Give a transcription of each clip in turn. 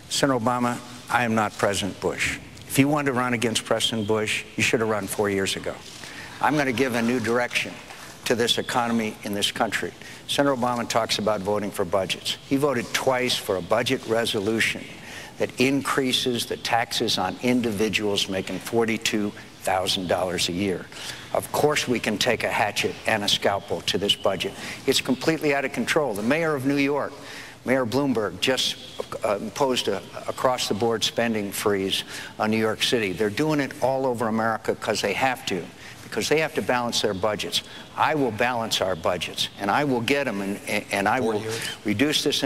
Senator Obama, I am not President Bush. If you wanted to run against President Bush, you should have run 4 years ago. I'm going to give a new direction to this economy in this country. Senator Obama talks about voting for budgets. He voted twice for a budget resolution that increases the taxes on individuals making $42,000 a year. Of course we can take a hatchet and a scalpel to this budget. It's completely out of control. The mayor of New York, Mayor Bloomberg, just imposed a across-the-board spending freeze on New York City. They're doing it all over America because they have to balance their budgets. I will balance our budgets, and I will get them, and I will reduce this.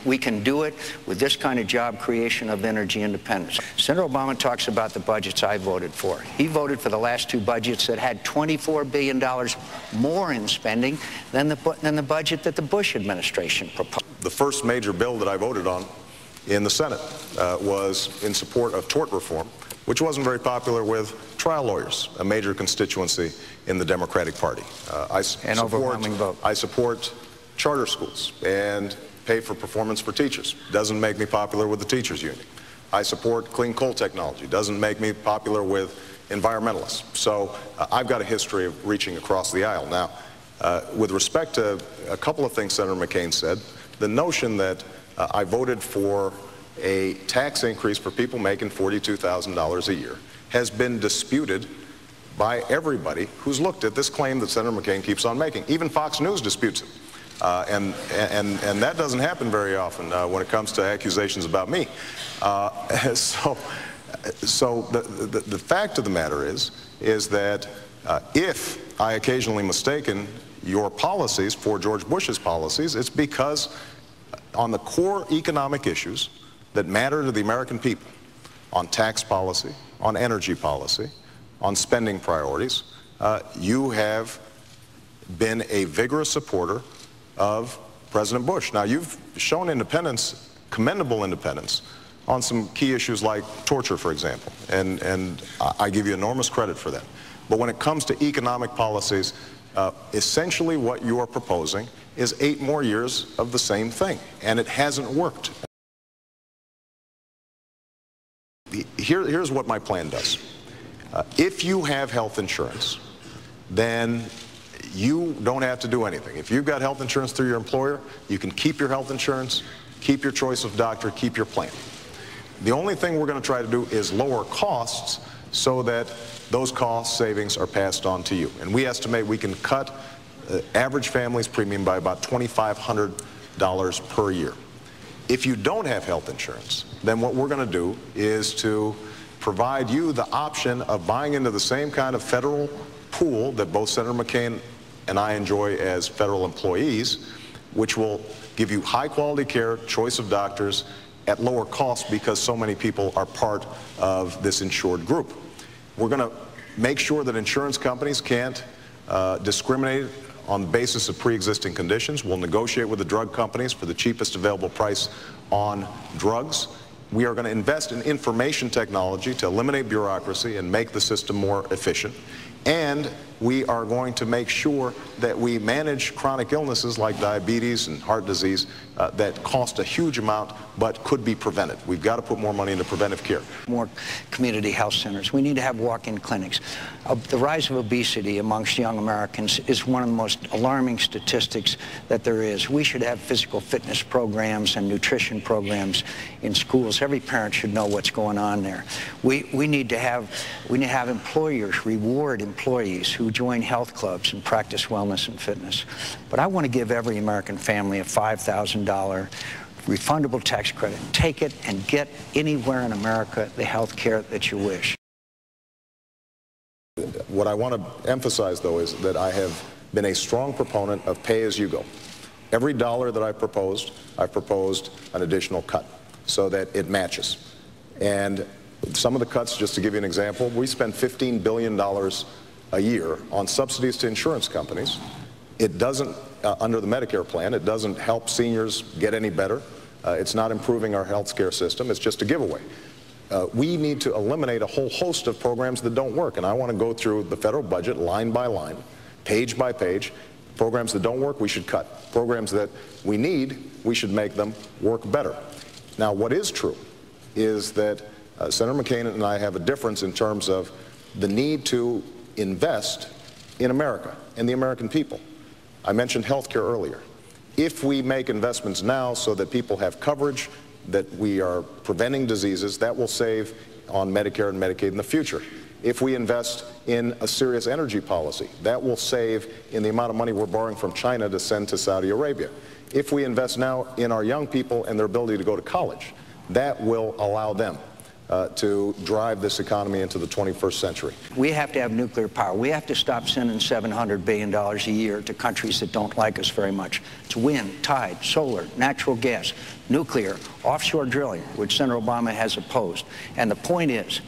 We can do it with this kind of job creation of energy independence. Senator Obama talks about the budgets I voted for. He voted for the last two budgets that had $24 billion more in spending than the budget that the Bush administration proposed. The first major bill that I voted on in the Senate was in support of tort reform, which wasn't very popular with trial lawyers, a major constituency in the Democratic Party. I support charter schools and pay for performance for teachers. Doesn't make me popular with the teachers union. I support clean coal technology. Doesn't make me popular with environmentalists. So I've got a history of reaching across the aisle. Now, with respect to a couple of things Senator McCain said, the notion that I voted for a tax increase for people making $42,000 a year has been disputed by everybody who's looked at this claim that Senator McCain keeps on making. Even Fox News disputes it. And that doesn't happen very often when it comes to accusations about me. So the fact of the matter is that if I occasionally mistaken your policies for George Bush's policies, it's because on the core economic issues that matter to the American people, on tax policy, on energy policy, on spending priorities, you have been a vigorous supporter of President Bush. Now, you've shown independence, commendable independence, on some key issues like torture, for example, and I give you enormous credit for that. But when it comes to economic policies, essentially what you are proposing is 8 more years of the same thing, and it hasn't worked. Here's what my plan does. If you have health insurance, then you don't have to do anything. If you've got health insurance through your employer, you can keep your health insurance, keep your choice of doctor, keep your plan. The only thing we're going to try to do is lower costs so that those cost savings are passed on to you. And we estimate we can cut average family's premium by about $2,500 per year. If you don't have health insurance, then what we're going to do is to provide you the option of buying into the same kind of federal pool that both Senator McCain and I enjoy as federal employees, which will give you high-quality care, choice of doctors, at lower cost because so many people are part of this insured group. We're going to make sure that insurance companies can't discriminate on the basis of pre-existing conditions. We'll negotiate with the drug companies for the cheapest available price on drugs. We are going to invest in information technology to eliminate bureaucracy and make the system more efficient. And we are going to make sure that we manage chronic illnesses like diabetes and heart disease that cost a huge amount but could be prevented. We've got to put more money into preventive care. More community health centers. We need to have walk-in clinics. The rise of obesity amongst young Americans is one of the most alarming statistics that there is. We should have physical fitness programs and nutrition programs in schools. Every parent should know what's going on there. We need to have employers reward employees who join health clubs and practice wellness and fitness. But I want to give every American family a $5,000 refundable tax credit. Take it and get anywhere in America the health care that you wish. What I want to emphasize, though, is that I have been a strong proponent of pay-as-you-go. Every dollar that I've proposed an additional cut so that it matches. And some of the cuts, just to give you an example, we spend $15 billion a year on subsidies to insurance companies. It doesn't, under the Medicare plan, it doesn't help seniors get any better. It's not improving our health care system. It's just a giveaway. We need to eliminate a whole host of programs that don't work. And I want to go through the federal budget line by line, page by page. Programs that don't work, we should cut. Programs that we need, we should make them work better. Now, what is true is that Senator McCain and I have a difference in terms of the need to invest in America and the American people. I mentioned health care earlier. If we make investments now so that people have coverage, that we are preventing diseases, that will save on Medicare and Medicaid in the future. If we invest in a serious energy policy, that will save in the amount of money we're borrowing from China to send to Saudi Arabia. If we invest now in our young people and their ability to go to college, that will allow them to drive this economy into the 21st century. We have to have nuclear power. We have to stop sending $700 billion a year to countries that don't like us very much. It's wind, tide, solar, natural gas, nuclear, offshore drilling, which Senator Obama has opposed. And the point is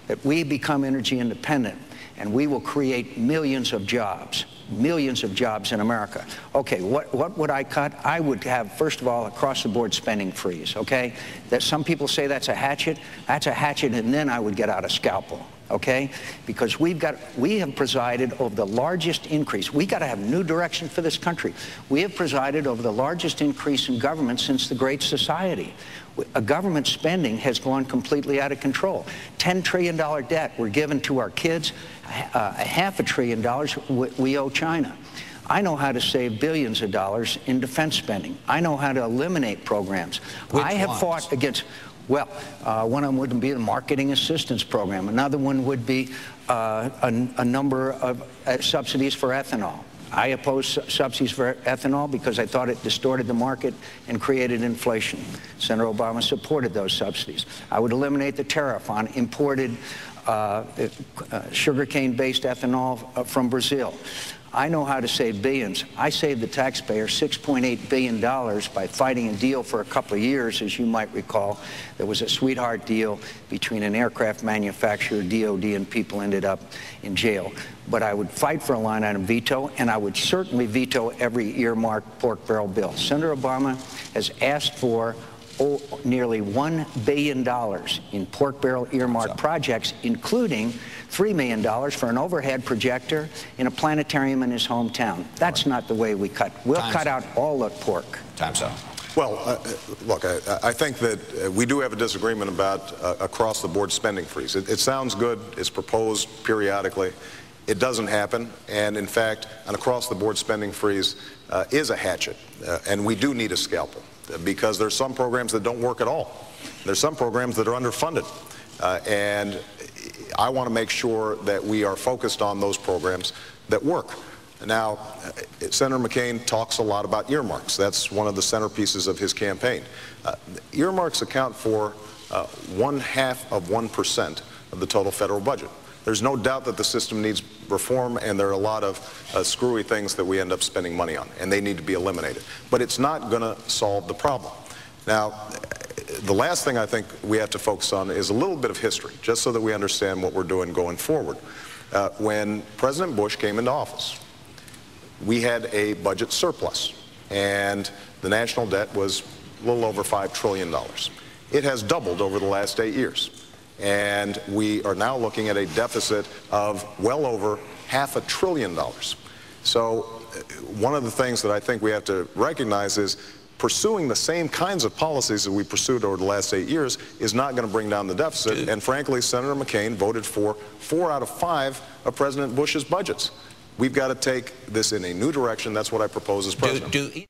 that we become energy independent, and we will create millions of jobs in America. Okay, what would I cut? I would have, first of all, across-the-board spending freeze, okay? That some people say that's a hatchet, and then I would get out a scalpel, okay? Because we have presided over the largest increase. We got to have new direction for this country. We have presided over the largest increase in government since the Great Society. Government spending has gone completely out of control. $10 trillion debt we're giving to our kids, $500 billion we owe China. I know how to save billions of dollars in defense spending. I know how to eliminate programs. I have fought against, well, one of them would be the marketing assistance program. Another one would be a number of subsidies for ethanol. I oppose subsidies for ethanol because I thought it distorted the market and created inflation. Senator Obama supported those subsidies. I would eliminate the tariff on imported sugarcane-based ethanol from Brazil. I know how to save billions. I saved the taxpayer $6.8 billion by fighting a deal for a couple of years, as you might recall. There was a sweetheart deal between an aircraft manufacturer, DOD, and people ended up in jail. But I would fight for a line item veto, and I would certainly veto every earmarked pork barrel bill. Senator Obama has asked for nearly $1 billion in pork barrel earmarked projects, including $3 million for an overhead projector in a planetarium in his hometown. That's not the way we cut. We'll cut out all the pork. Time's up. Well, look, I think that we do have a disagreement about across-the-board spending freeze. It sounds good. It's proposed periodically. It doesn't happen. And, in fact, an across-the-board spending freeze is a hatchet. And we do need a scalpel because there's some programs that don't work at all. There's some programs that are underfunded. And I want to make sure that we are focused on those programs that work. Now, Senator McCain talks a lot about earmarks. That's one of the centerpieces of his campaign. Earmarks account for 0.5% of the total federal budget. There's no doubt that the system needs reform, and there are a lot of screwy things that we end up spending money on, and they need to be eliminated. But it's not going to solve the problem. Now, the last thing I think we have to focus on is a little bit of history, just so that we understand what we're doing going forward. When President Bush came into office, we had a budget surplus, and the national debt was a little over $5 trillion. It has doubled over the last 8 years. And we are now looking at a deficit of well over $500 billion. So one of the things that I think we have to recognize is pursuing the same kinds of policies that we pursued over the last 8 years is not going to bring down the deficit. And frankly, Senator McCain voted for 4 out of 5 of President Bush's budgets. We've got to take this in a new direction. That's what I propose as president.